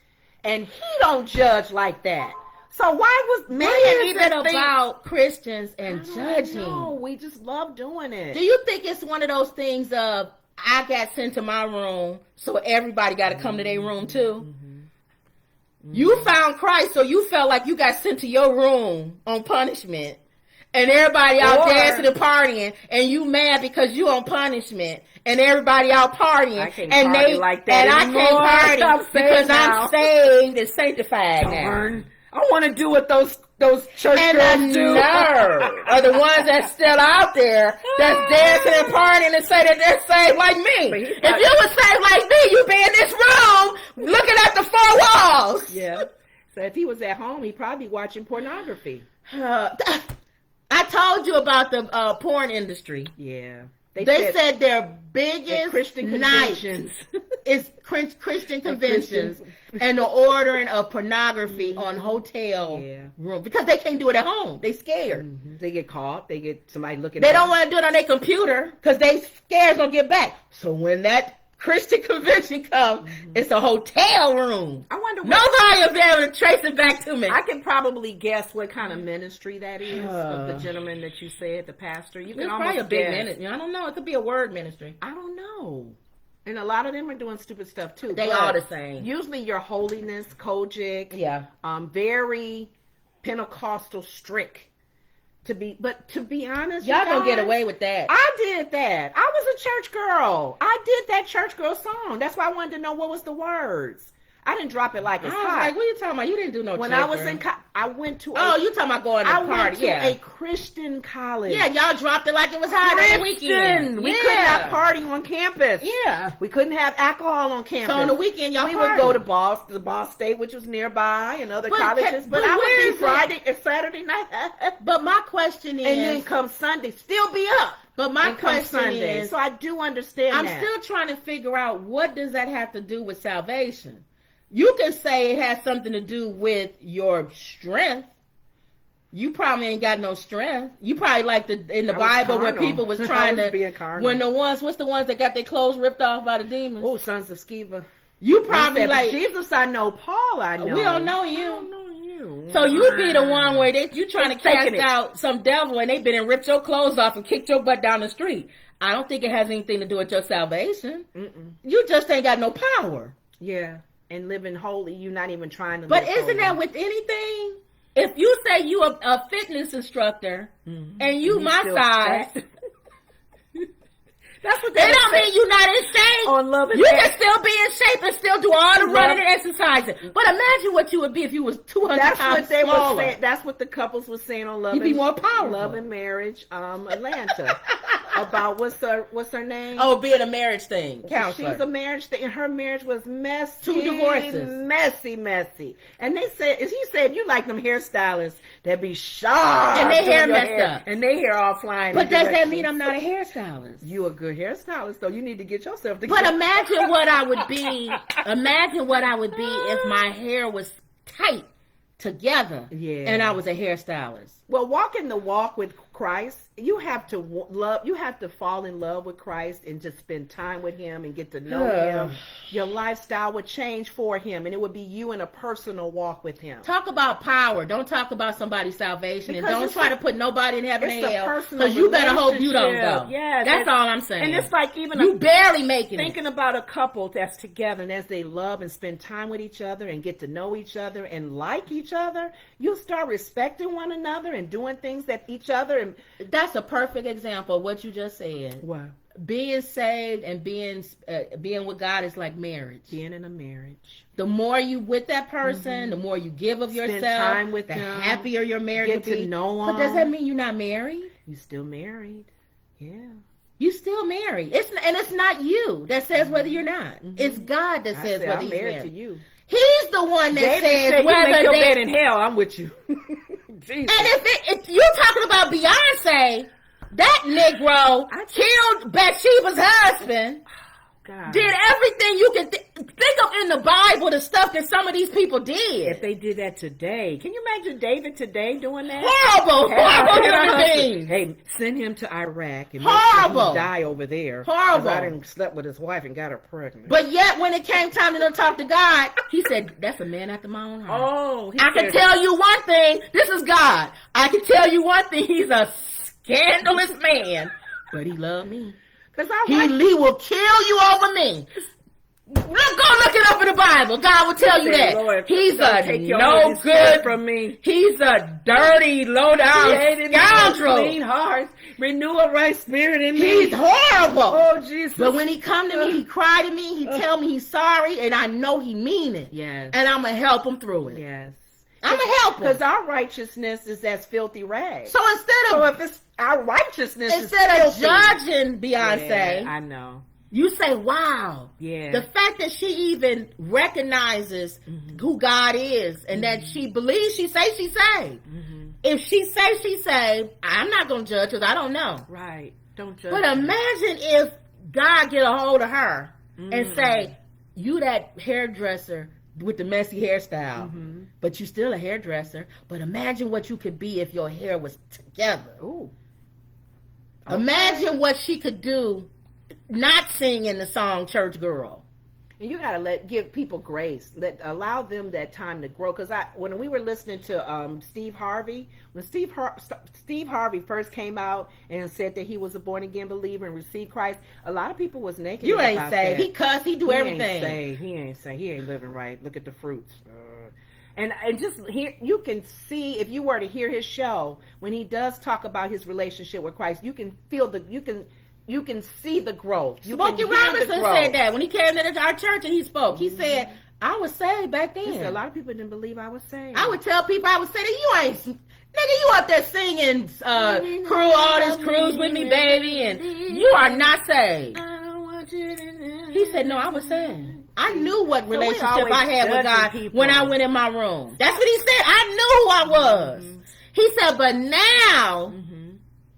And he don't judge like that. So why was man even about Christians and judging? No, we just love doing it. Do you think it's one of those things of I got sent to my room, so everybody got to come to their room too? You found Christ, so you felt like you got sent to your room on punishment, and everybody out dancing and partying, and you mad because you on punishment, and everybody out partying, I can't party like that anymore. I can't party because I'm saved and sanctified now. I want to do what those church girls do. Are the ones that's still out there that's dancing and partying and say that they're saved like me. If you were saved like me, you'd be in this room looking at the 4 walls. Yeah. So if he was at home, he'd probably be watching pornography. I told you about the porn industry. Yeah. They said their biggest Christian night is Christian conventions and the ordering of pornography on hotel room because they can't do it at home. They scared. They get caught. They get somebody looking. They don't want to do it on their computer because they scared gonna get back. So when that Christian convention comes, it's a hotel room. I wonder Nobody will be able to trace it back to me. I can probably guess what kind of ministry that is of the gentleman that you said, the pastor. You can It's almost probably a big guess. ministry. I don't know. It could be a word ministry. I don't know. And a lot of them are doing stupid stuff too. They but all the same. Usually your holiness, Kojic, Yeah. Very Pentecostal strict. To be honest, Y'all you gonna get guys, away with that. I did that. I was a church girl. I did that church girl song. That's why I wanted to know what was the words. I didn't drop it like I it's was hot. like, what are you talking about? You didn't do no When church, I was girl. in, I went to. Oh, you talking about going to I a went party? to Yeah. a Christian college. Yeah, y'all dropped it like it was hot on the weekend. We couldn't have party on campus. Yeah. We couldn't have alcohol on campus. So on the weekend, y'all we party. would go to Ball State, which was nearby, and other But colleges. ca- But but I where would is be it? Friday and Saturday night, But my question is, and then come Sunday, still be up. but my And come question Sunday. is, So I do understand I'm that. still trying to figure out what does that have to do with salvation. You can say it has something to do with your strength. You probably ain't got no strength. You probably like in the I was Bible when carnal. people was I trying was to being carnal. when what's the ones that got their clothes ripped off by the demons? Oh, Sons of Sceva. You probably Said, like Jesus. I know Paul. I know. we don't know I you. don't know you. So you be the one where you trying to It's cast taking it. out some devil and they been and ripped your clothes off and kicked your butt down the street. I don't think it has anything to do with your salvation. Mm-mm. You just ain't got no power. Yeah, and living holy, you're not even trying to. But live isn't holy. that with anything? If you say you a fitness instructor and you my still size, fat. That's what they don't mean you not in shape. on Love and You Fact. can still be in shape and still do all the Love- running and exercising. But imagine what you would be if you was 200 That's pounds what they were smaller. saying. That's what the couples were saying on Love. You'd be and, more powerful. Love and Marriage, Atlanta, about what's her name? Oh, being a marriage thing, counselor. She's a marriage thing, and her marriage was messy. 2 divorces. Messy. And he said, you like them hairstylists that be sharp. And they doing hair your messed up. And they hair all flying. But in does that directions. mean I'm not a hairstylist? You a good hairstylist, though. You need to get yourself together. But imagine what I would be. Imagine what I would be if my hair was tight together. Yeah. And I was a hairstylist. Well, walking the walk with Christ, you have to love. You have to fall in love with Christ and just spend time with Him and get to know Him. Your lifestyle would change for Him, and it would be you in a personal walk with Him. Talk about power. Don't talk about somebody's salvation, Because and don't it's try a- to put nobody in heaven it's and a hell. personal Because you better hope you don't relationship. go. Yes, That's and- all I'm saying. And it's like even you barely making it. thinking about a couple that's together, and as they love and spend time with each other and get to know each other and like each other, you'll start respecting one another and doing things that each other and That's a perfect example of what you just said. wow, Being saved and being with God is like marriage. being in a marriage. The more you with that person, the more you give of Spend yourself, time with the them, happier your marriage get will to be. know But does them. that mean you're not married? You still married? Yeah. You still married. It's not you that says whether you're not. It's God that I says said, whether I'm he's married married. to you. He's the one that David says said, you whether make your they. bed in hell, I'm with you. Jesus. And if you're talking about Beyonce, that Negro killed Bathsheba's husband. God. Did everything you can think of in the Bible, the stuff that some of these people If did. they did that today, can you imagine David today doing that? Horrible human beings. Hey, send him to Iraq and Horrible. make sure he die over there. 'Cause Horrible. I didn't slept with his wife and got her pregnant. But yet, when it came time to talk to God, he said, that's a man after my own heart. oh, he I can said- tell you one thing. This is God. I can tell you one thing. He's a scandalous man, but he loved me. 'Cause I like He will kill you over me. Go look it up in the Bible. God will tell you said, that. Lord, He's don't a take your no Holy Spirit good from me. He's a dirty, low down Created me a scoundrel. clean heart, renew a right spirit in me. He's horrible. Oh, Jesus. But when he come to me, he cry to me, he tell me he's sorry, and I know he mean it. Yes. And I'm going to help him through it. Yes. I'm going to help him. Because our righteousness is as filthy rags. So instead So of if it's our righteousness instead is of filthy. judging Beyonce, Yeah, I know. you say, wow. Yeah. The fact that she even recognizes who God is and that she believes she say. If she say, I'm not going to judge because I don't know. Right. Don't judge. But imagine if God get a hold of her and say, you that hairdresser with the messy hairstyle, but you still a hairdresser. But imagine what you could be if your hair was together. Ooh. Imagine what she could do not singing the song Church Girl. And you gotta give people grace. Allow them that time to grow. Because when we were listening to Steve Harvey, when Steve Harvey first came out and said that he was a born again believer and received Christ, a lot of people was negative. You ain't about saved. that. He cuss. He do everything. He ain't saved. He ain't living right. Look at the fruits. And just here, you can see, if you were to hear his show, when he does talk about his relationship with Christ, you can feel you can see the growth. Smokey Robinson said that when he came to our church and he spoke. He said, I was saved back then. He said, a lot of people didn't believe I was saved. I would tell people, I would say that you ain't, nigga, you up there singing crew, all this cruise with me, baby, and you are not saved. He said, no, I was saved. I knew what relationship I had with God when I went in my room. That's what he said. I knew who I was. He said, but now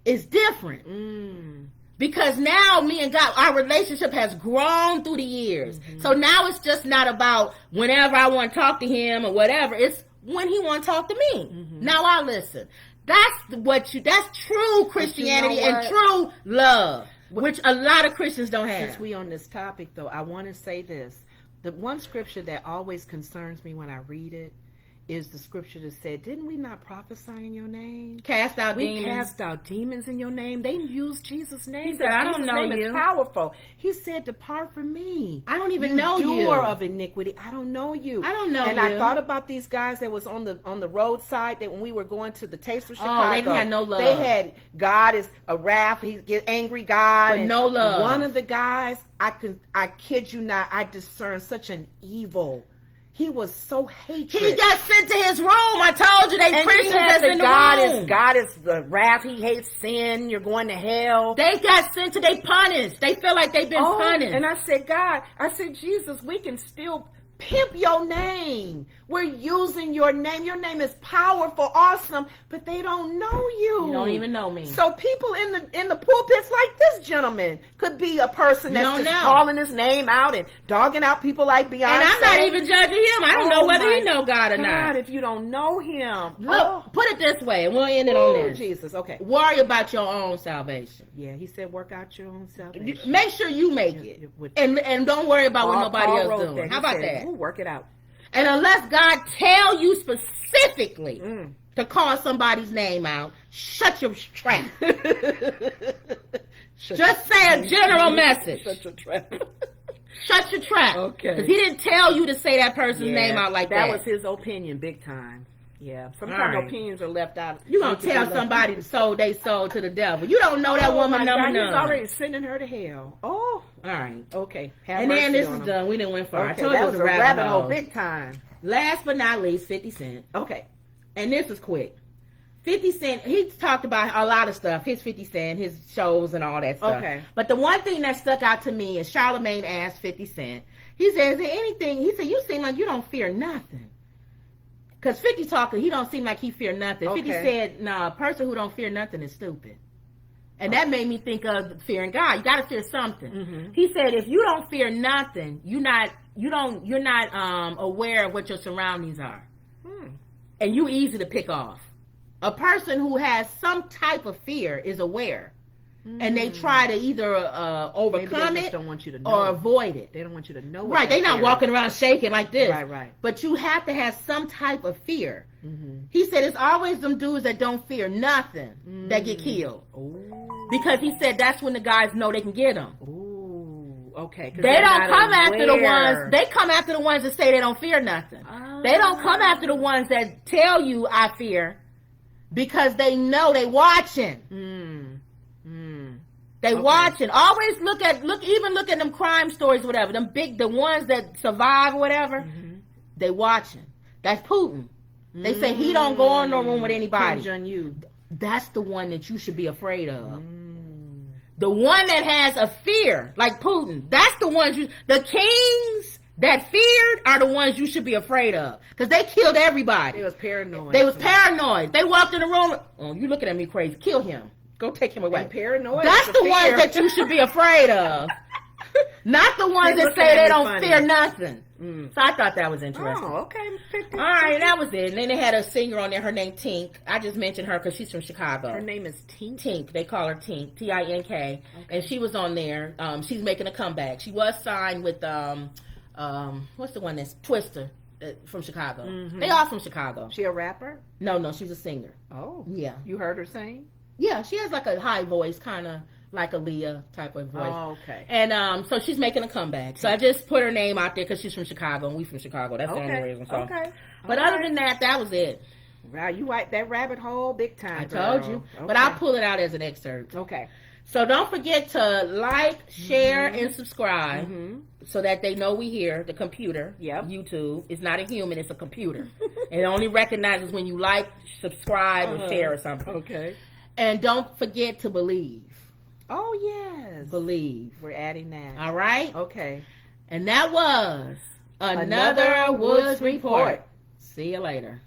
it's different. Because now me and God, our relationship has grown through the years. So now it's just not about whenever I want to talk to him or whatever. It's when he want to talk to me. Now I listen. That's true Christianity and true love, which a lot of Christians don't have. Since we on this topic though, I want to say this. The one scripture that always concerns me when I read it is the scripture that said, didn't we not prophesy in your name? Cast out we demons. Cast out demons in your name. They use Jesus' name. He said, I don't know name you. Is powerful. He said, depart from me. I don't even know you. Doer of iniquity. I don't know you. I don't know and you. I thought about these guys that was on the roadside that when we were going to the Taste of Chicago. Oh, they didn't have no love. They had God is a wrath. He's an angry God. But no love. One of the guys, I kid you not, I discerned such an evil. He was so hatred. He got sent to his room. I told you, they Christians that's in the room. God is the wrath. He hates sin. You're going to hell. They got sent to, they punished. They feel like they've been punished. And I said, God, Jesus, we can still pimp your name. We're using your name. Your name is powerful, awesome, but they don't know you. You don't even know me. So people in the pulpits like this gentleman could be a person that's just calling his name out and dogging out people like Beyonce. And I'm not even judging him. I don't know whether he know God or not. God, if you don't know him. Look, put it this way, and we'll end it on this. Jesus, okay. Worry about your own salvation. Yeah, he said work out your own salvation. Make sure you make it. And don't worry about what nobody else doing. How about that? We'll work it out. And unless God tell you specifically to call somebody's name out, shut your trap. Just say a general message. Shut your trap. Shut your trap. Okay. Because he didn't tell you to say that person's name out like that. That was his opinion, big time. Yeah. Sometimes opinions are left out. You gonna tell somebody to sold they soul to the devil. You don't know that woman number none. He's already sending her to hell. Oh. All right. Okay. And then this is done. We didn't win far. Okay, I told you it was a rabbit hole. Big time. Last but not least, 50 Cent. Okay. And this is quick. 50 Cent, he's talked about a lot of stuff. His 50 Cent, his shows and all that stuff. Okay. But the one thing that stuck out to me is Charlamagne asked 50 Cent. He said, is there anything? He said, you seem like you don't fear nothing. Because 50 talking, he don't seem like he fear nothing. Okay. 50 said, nah, a person who don't fear nothing is stupid. And that made me think of fearing God. You got to fear something. Mm-hmm. He said, if you don't fear nothing, you're not aware of what your surroundings are. And you easy to pick off. A person who has some type of fear is aware. And they try to either overcome it don't want you to know. or avoid it. They don't want you to know. Right, they're not walking around shaking like this. Right. But you have to have some type of fear. He said it's always them dudes that don't fear nothing that get killed. Ooh. Because he said that's when the guys know they can get them. Ooh, okay. They don't come after the ones. They come after the ones that say they don't fear nothing. Oh. They don't come after the ones that tell you I fear, because they know they watching. They watching. Always look at them crime stories, whatever. The ones that survive or whatever. They watching. That's Putin. They say he don't go in no room with anybody. That's the one that you should be afraid of. The one that has a fear, like Putin. That's the ones the kings that feared are the ones you should be afraid of. Because they killed everybody. They was paranoid. They walked in the room. Oh, you looking at me crazy. Kill him. Go take him away. And paranoid. That's the ones that you should be afraid of. Not the ones that say they don't fear nothing. So I thought that was interesting. Oh, okay. All right, that was it. And then they had a singer on there. Her name Tink. I just mentioned her because she's from Chicago. Her name is Tink? Tink. They call her Tink. Tink. Okay. And she was on there. She's making a comeback. She was signed with what's the one that's Twister from Chicago? Mhm. They all from Chicago. She a rapper? No, she's a singer. Oh, Yeah. you heard her sing? Yeah, she has like a high voice, kind of like a Leah type of voice. Oh, okay. And so she's making a comeback. So I just put her name out there because she's from Chicago and we from Chicago. That's the only Okay. reason. So. Okay. But other than that, that was it. Wow, you wiped that rabbit hole big time. I told you. Okay. But I'll pull it out as an excerpt. Okay. So don't forget to like, share, and subscribe Mm-hmm. so that they know we here. The computer, Yep. YouTube, is not a human, it's a computer. It only recognizes when you like, subscribe, or share or something. Okay. And don't forget to believe. Oh, yes. Believe. We're adding that. All right? Okay. And that was another Woods Report. See you later.